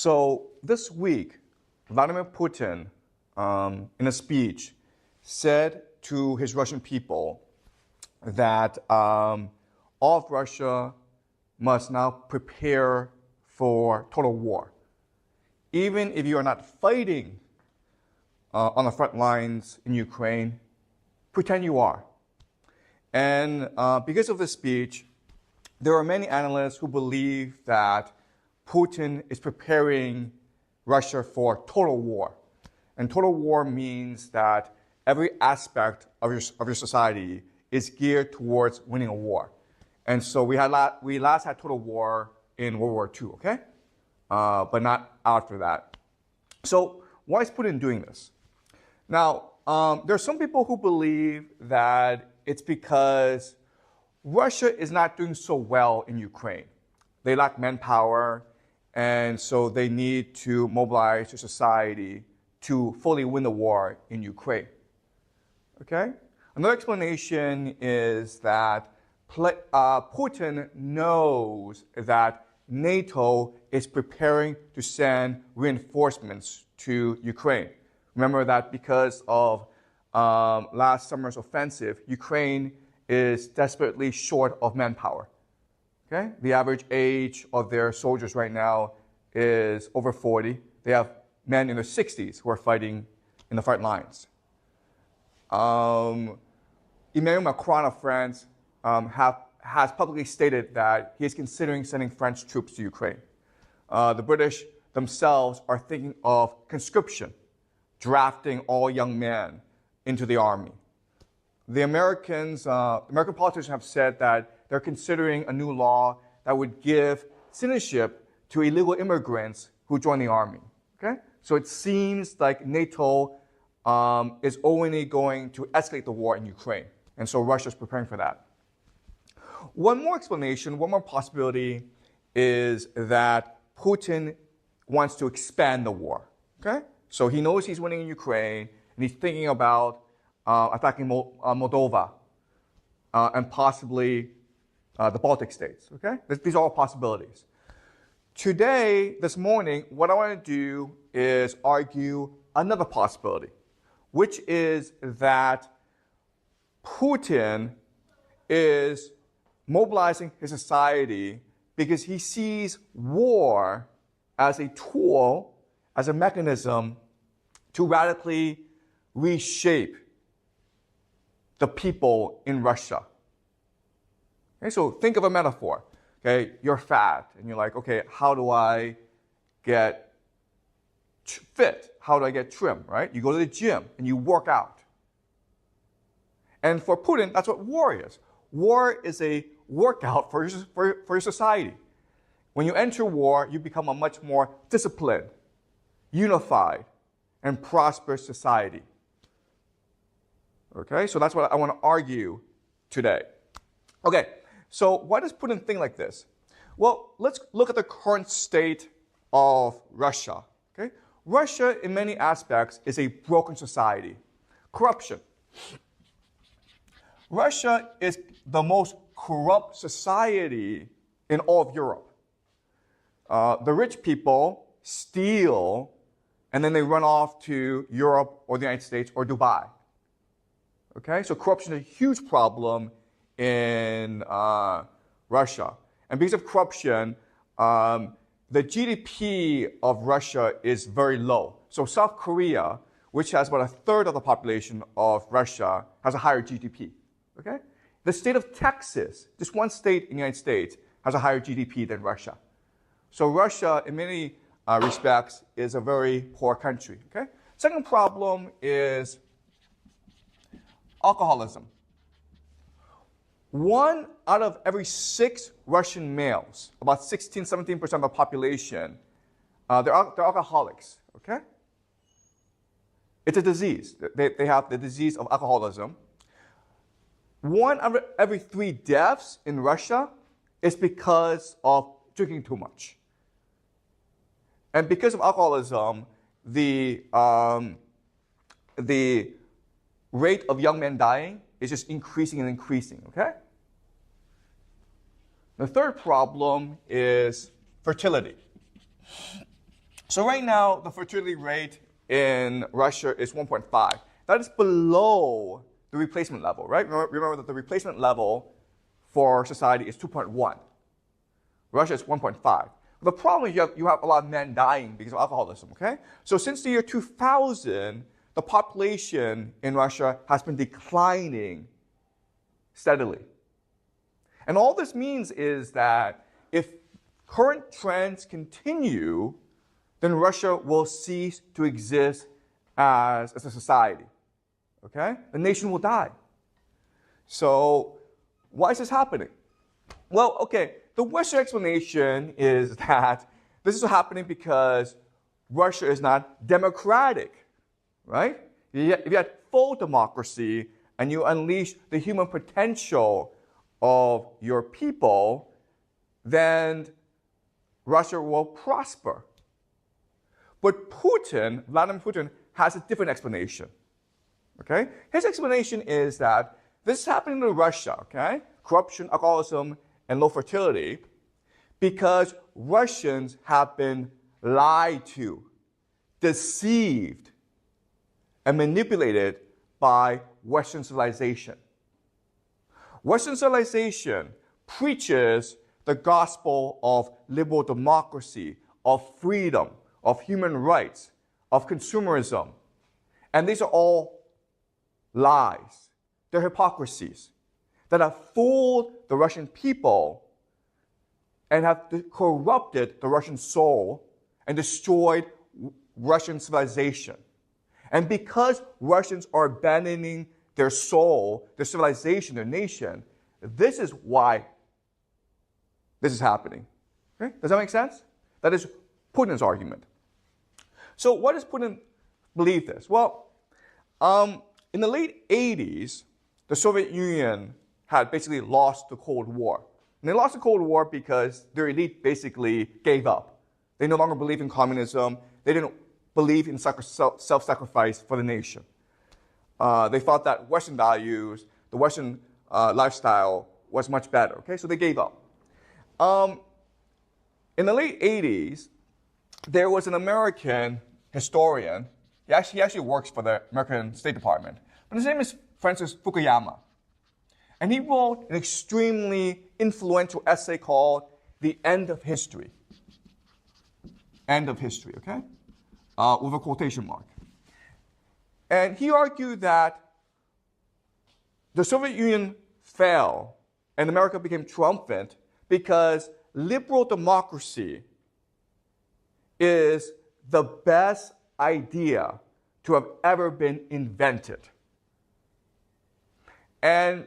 So this week, Vladimir Putin, in a speech, said to his Russian people that all of Russia must now prepare for total war. Even if you are not fighting on the front lines in Ukraine, pretend you are. And because of this speech, there are many analysts who believe that Putin is preparing Russia for total war. And total war means that every aspect of your society is geared towards winning a war. And so we last had total war in World War II, okay? But not after that. So why is Putin doing this? Now, there are some people who believe that it's because Russia is not doing so well in Ukraine. They lack manpower, and so they need to mobilize their society to fully win the war in Ukraine. Okay? Another explanation is that Putin knows that NATO is preparing to send reinforcements to Ukraine. Remember that because of last summer's offensive, Ukraine is desperately short of manpower. Okay? The average age of their soldiers right now is over 40. They have men in their 60s who are fighting in the front lines. Emmanuel Macron of France has publicly stated that he is considering sending French troops to Ukraine. The British themselves are thinking of conscription, drafting all young men into the army. The American politicians have said that they're considering a new law that would give citizenship to illegal immigrants who join the army. Okay? So it seems like NATO is only going to escalate the war in Ukraine. And so Russia is preparing for that. One more explanation, one more possibility is that Putin wants to expand the war. Okay? So he knows he's winning in Ukraine, and he's thinking about attacking Moldova and possibly the Baltic states. Okay? These are all possibilities. Today, this morning, what I want to do is argue another possibility, which is that Putin is mobilizing his society because he sees war as a tool, as a mechanism to radically reshape the people in Russia. Okay, so think of a metaphor. Okay, you're fat, and you're like, okay, how do I get fit? How do I get trim, right? You go to the gym, and you work out. And for Putin, that's what war is. War is a workout for your society. When you enter war, you become a much more disciplined, unified, and prosperous society. Okay, so that's what I want to argue today. Okay, so why does Putin think like this? Well, let's look at the current state of Russia. Okay, Russia, in many aspects, is a broken society. Corruption. Russia is the most corrupt society in all of Europe. The rich people steal, and then they run off to Europe or the United States or Dubai. Okay, so corruption is a huge problem in Russia. And because of corruption, the GDP of Russia is very low. So South Korea, which has about a third of the population of Russia, has a higher GDP. Okay? The state of Texas, just one state in the United States, has a higher GDP than Russia. So Russia, in many respects, is a very poor country. Okay? Second problem is alcoholism. 1 out of every 6 Russian males, about 16-17% of the population, they're alcoholics. Okay? It's a disease. They have the disease of alcoholism. 1 out of every 3 deaths in Russia is because of drinking too much. And because of alcoholism, the rate of young men dying is just increasing and increasing, okay? The third problem is fertility. So right now, the fertility rate in Russia is 1.5. That is below the replacement level, right? Remember that the replacement level for society is 2.1. Russia is 1.5. The problem is you have a lot of men dying because of alcoholism, okay? So since the year 2000, the population in Russia has been declining steadily. And all this means is that if current trends continue, then Russia will cease to exist as a society, okay? The nation will die. So why is this happening? Well, okay, the Western explanation is that this is happening because Russia is not democratic, right? If you had full democracy and you unleash the human potential of your people, then Russia will prosper. But Vladimir Putin, has a different explanation. Okay? His explanation is that this is happening in Russia, okay? Corruption, alcoholism, and low fertility, because Russians have been lied to, deceived, and manipulated by Western civilization. Western civilization preaches the gospel of liberal democracy, of freedom, of human rights, of consumerism. And these are all lies. They're hypocrisies that have fooled the Russian people and have corrupted the Russian soul and destroyed Russian civilization. And because Russians are abandoning their soul, their civilization, their nation, this is why this is happening. Okay? Does that make sense? That is Putin's argument. So what does Putin believe this? Well, in the late 80s, the Soviet Union had basically lost the Cold War. And they lost the Cold War because their elite basically gave up. They no longer believed in communism. They didn't believe in self-sacrifice for the nation. They thought that Western values, the Western lifestyle was much better. Okay, so they gave up. In the late 80s, there was an American historian. He actually works for the American State Department. But his name is Francis Fukuyama. And he wrote an extremely influential essay called The End of History. End of history, okay? With a quotation mark. And he argued that the Soviet Union fell and America became triumphant because liberal democracy is the best idea to have ever been invented. And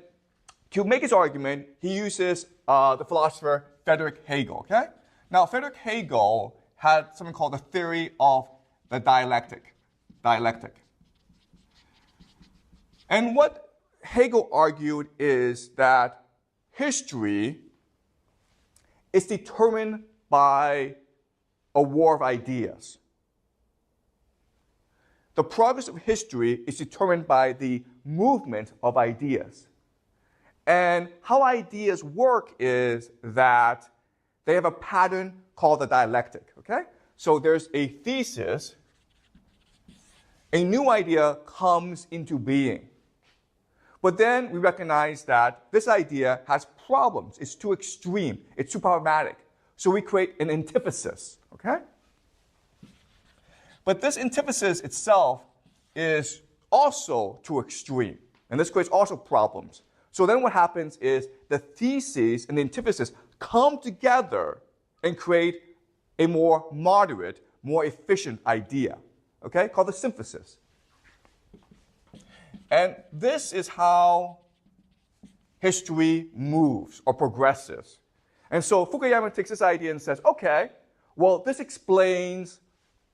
to make his argument, he uses the philosopher Friedrich Hegel, okay? Now, Friedrich Hegel had something called the theory of the dialectic. And what Hegel argued is that history is determined by a war of ideas. The progress of history is determined by the movement of ideas. And how ideas work is that they have a pattern called the dialectic, okay? So there's a thesis, a new idea comes into being. But then we recognize that this idea has problems. It's too extreme. It's too problematic. So we create an antithesis, okay? But this antithesis itself is also too extreme. And this creates also problems. So then what happens is the thesis and the antithesis come together and create a more moderate, more efficient idea, okay, called the synthesis. And this is how history moves or progresses. And so Fukuyama takes this idea and says, okay, well, this explains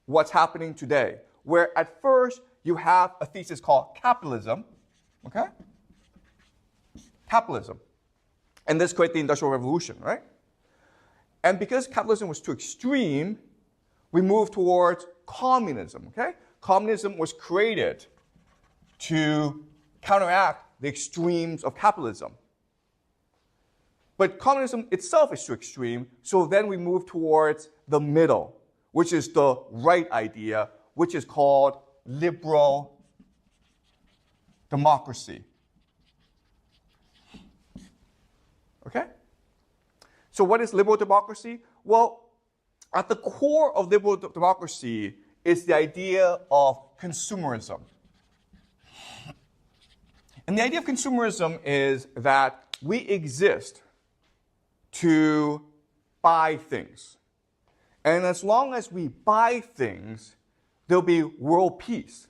what's happening today, where at first you have a thesis called capitalism, okay? Capitalism. And this created the Industrial Revolution, right? And because capitalism was too extreme, we moved towards communism, okay? Communism was created to counteract the extremes of capitalism. But communism itself is too extreme, so then we move towards the middle, which is the right idea, which is called liberal democracy. Okay? So what is liberal democracy? Well, at the core of liberal democracy is the idea of consumerism. And the idea of consumerism is that we exist to buy things. And as long as we buy things, there'll be world peace.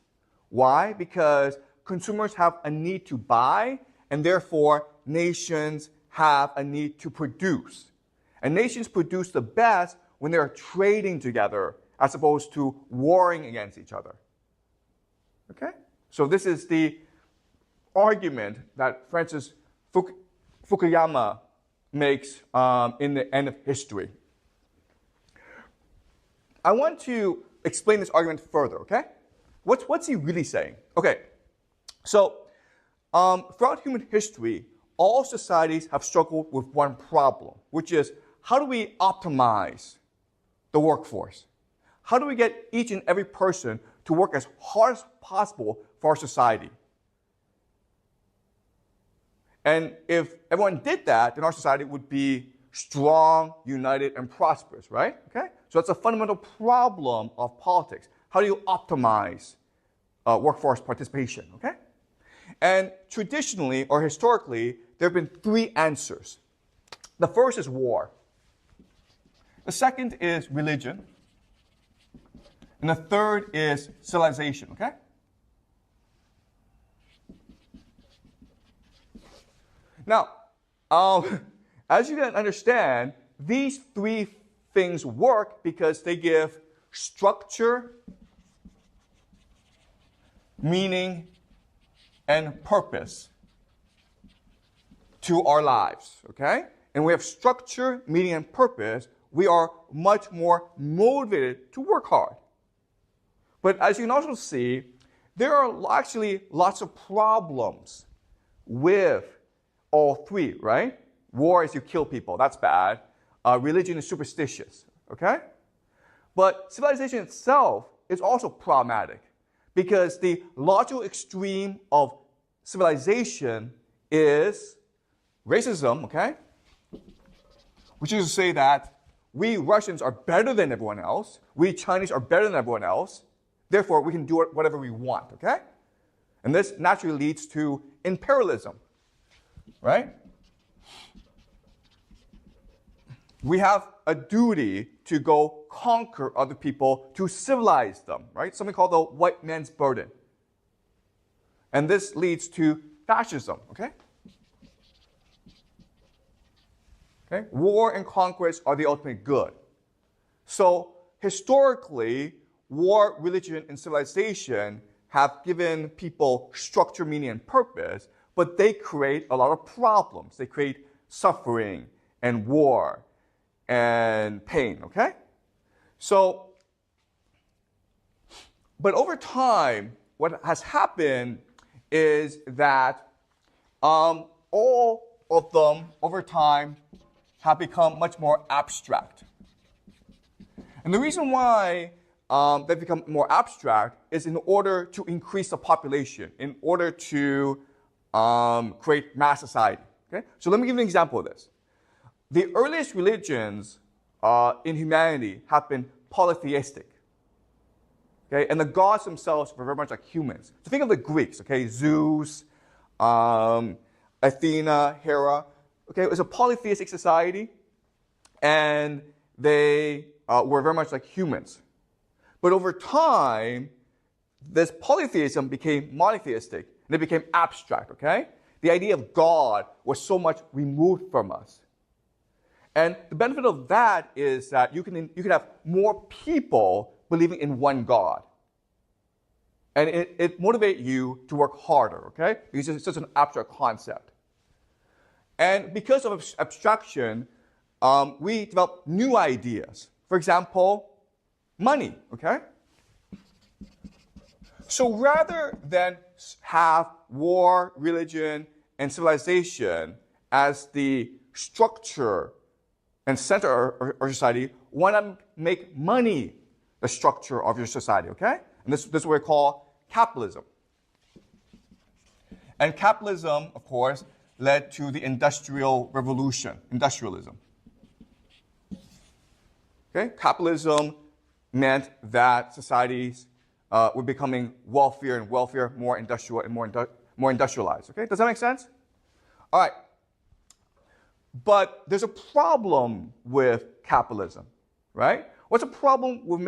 Why? Because consumers have a need to buy, and therefore nations have a need to produce. And nations produce the best when they're trading together as opposed to warring against each other. Okay? So this is the argument that Francis Fukuyama makes in the end of history. I want to explain this argument further, okay? What's he really saying? Okay, so throughout human history, all societies have struggled with one problem, which is how do we optimize the workforce? How do we get each and every person to work as hard as possible for our society? And if everyone did that, then our society would be strong, united, and prosperous, right? Okay? So that's a fundamental problem of politics. How do you optimize workforce participation, okay? And traditionally, or historically, there have been three answers. The first is war. The second is religion. And the third is civilization, okay? Now, as you can understand, these three things work because they give structure, meaning, and purpose to our lives, okay? And we have structure, meaning, and purpose. We are much more motivated to work hard. But as you can also see, there are actually lots of problems with all three, right? War is you kill people, that's bad. Religion is superstitious, okay? But civilization itself is also problematic because the logical extreme of civilization is racism, okay? Which is to say that we Russians are better than everyone else, we Chinese are better than everyone else, therefore we can do whatever we want, okay? And this naturally leads to imperialism, right? We have a duty to go conquer other people, to civilize them, right? Something called the white man's burden. And this leads to fascism, okay? Okay? War and conquest are the ultimate good. So historically, war, religion, and civilization have given people structure, meaning, and purpose, but they create a lot of problems. They create suffering and war and pain, okay? So, but over time, what has happened is that all of them, over time, have become much more abstract. And the reason why they've become more abstract is in order to increase the population, in order to create mass society. Okay? So let me give you an example of this. The earliest religions in humanity have been polytheistic. Okay? And the gods themselves were very much like humans. So think of the Greeks, okay? Zeus, Athena, Hera. Okay, it was a polytheistic society, and they were very much like humans. But over time, this polytheism became monotheistic, and it became abstract, okay? The idea of God was so much removed from us. And the benefit of that is that you can have more people believing in one God. And it motivates you to work harder, okay? Because it's just an abstract concept. And because of abstraction, we develop new ideas. For example, money, okay? So rather than have war, religion, and civilization as the structure and center of our society, why not make money the structure of your society, okay? And this is what we call capitalism. And capitalism, of course, led to the Industrial Revolution, industrialism. Okay? Capitalism meant that societies were becoming wealthier and wealthier, more industrial and more industrialized. Okay? Does that make sense? All right. But there's a problem with capitalism, right? What's a problem with